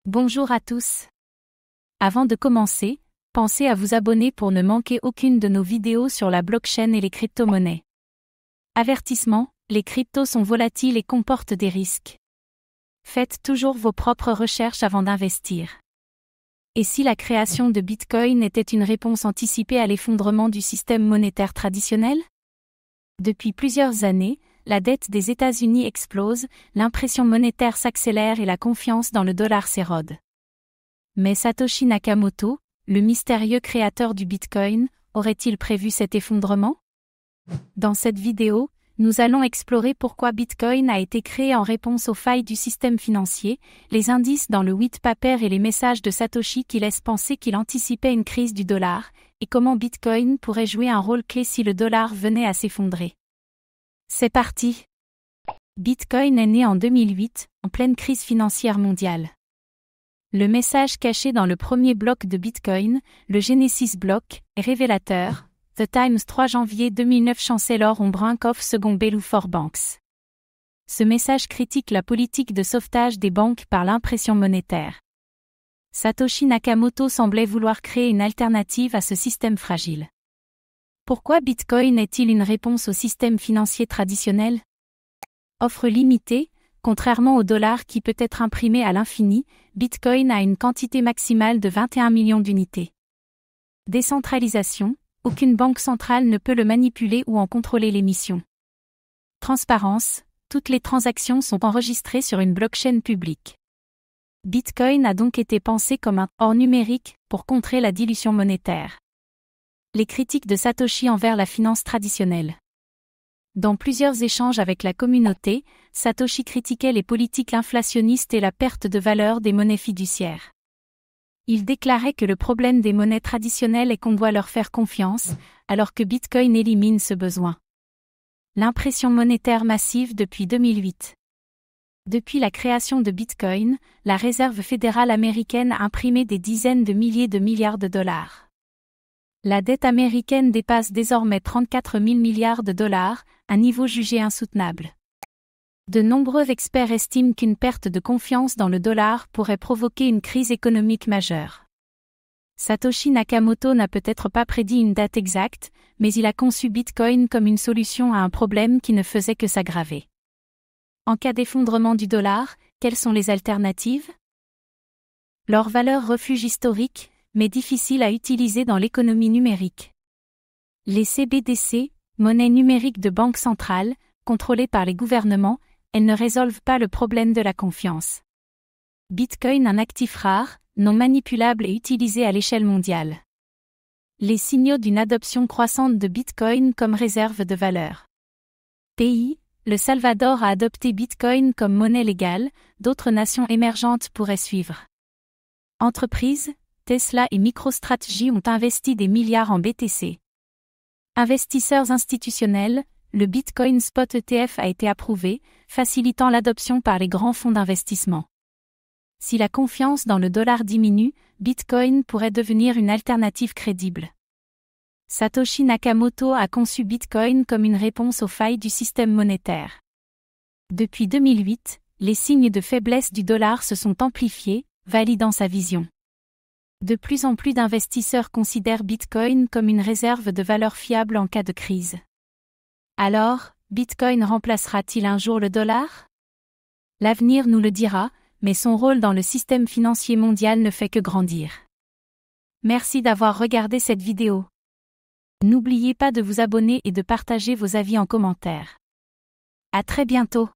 Bonjour à tous. Avant de commencer, pensez à vous abonner pour ne manquer aucune de nos vidéos sur la blockchain et les crypto-monnaies. Avertissement, les cryptos sont volatiles et comportent des risques. Faites toujours vos propres recherches avant d'investir. Et si la création de Bitcoin était une réponse anticipée à l'effondrement du système monétaire traditionnel? Depuis plusieurs années, la dette des États-Unis explose, l'impression monétaire s'accélère et la confiance dans le dollar s'érode. Mais Satoshi Nakamoto, le mystérieux créateur du Bitcoin, aurait-il prévu cet effondrement? Dans cette vidéo, nous allons explorer pourquoi Bitcoin a été créé en réponse aux failles du système financier, les indices dans le white paper et les messages de Satoshi qui laissent penser qu'il anticipait une crise du dollar, et comment Bitcoin pourrait jouer un rôle clé si le dollar venait à s'effondrer. C'est parti! Bitcoin est né en 2008, en pleine crise financière mondiale. Le message caché dans le premier bloc de Bitcoin, le Genesis Block, est révélateur. The Times 3 janvier 2009 Chancellor on brink of second bail for banks. Ce message critique la politique de sauvetage des banques par l'impression monétaire. Satoshi Nakamoto semblait vouloir créer une alternative à ce système fragile. Pourquoi Bitcoin est-il une réponse au système financier traditionnel? Offre limitée, contrairement au dollar qui peut être imprimé à l'infini, Bitcoin a une quantité maximale de 21 millions d'unités. Décentralisation, aucune banque centrale ne peut le manipuler ou en contrôler l'émission. Transparence, toutes les transactions sont enregistrées sur une blockchain publique. Bitcoin a donc été pensé comme un « or numérique » pour contrer la dilution monétaire. Les critiques de Satoshi envers la finance traditionnelle. Dans plusieurs échanges avec la communauté, Satoshi critiquait les politiques inflationnistes et la perte de valeur des monnaies fiduciaires. Il déclarait que le problème des monnaies traditionnelles est qu'on doit leur faire confiance, alors que Bitcoin élimine ce besoin. L'impression monétaire massive depuis 2008. Depuis la création de Bitcoin, la Réserve fédérale américaine a imprimé des dizaines de milliers de milliards de dollars. La dette américaine dépasse désormais 34 000 milliards de dollars, un niveau jugé insoutenable. De nombreux experts estiment qu'une perte de confiance dans le dollar pourrait provoquer une crise économique majeure. Satoshi Nakamoto n'a peut-être pas prédit une date exacte, mais il a conçu Bitcoin comme une solution à un problème qui ne faisait que s'aggraver. En cas d'effondrement du dollar, quelles sont les alternatives? Leur valeur refuge historique, mais difficile à utiliser dans l'économie numérique. Les CBDC, monnaie numérique de banque centrale, contrôlées par les gouvernements, elles ne résolvent pas le problème de la confiance. Bitcoin un actif rare, non manipulable et utilisé à l'échelle mondiale. Les signaux d'une adoption croissante de Bitcoin comme réserve de valeur. Pays, le Salvador a adopté Bitcoin comme monnaie légale, d'autres nations émergentes pourraient suivre. Entreprises, Tesla et MicroStrategy ont investi des milliards en BTC. Investisseurs institutionnels, le Bitcoin Spot ETF a été approuvé, facilitant l'adoption par les grands fonds d'investissement. Si la confiance dans le dollar diminue, Bitcoin pourrait devenir une alternative crédible. Satoshi Nakamoto a conçu Bitcoin comme une réponse aux failles du système monétaire. Depuis 2008, les signes de faiblesse du dollar se sont amplifiés, validant sa vision. De plus en plus d'investisseurs considèrent Bitcoin comme une réserve de valeur fiable en cas de crise. Alors, Bitcoin remplacera-t-il un jour le dollar? L'avenir nous le dira, mais son rôle dans le système financier mondial ne fait que grandir. Merci d'avoir regardé cette vidéo. N'oubliez pas de vous abonner et de partager vos avis en commentaire. À très bientôt.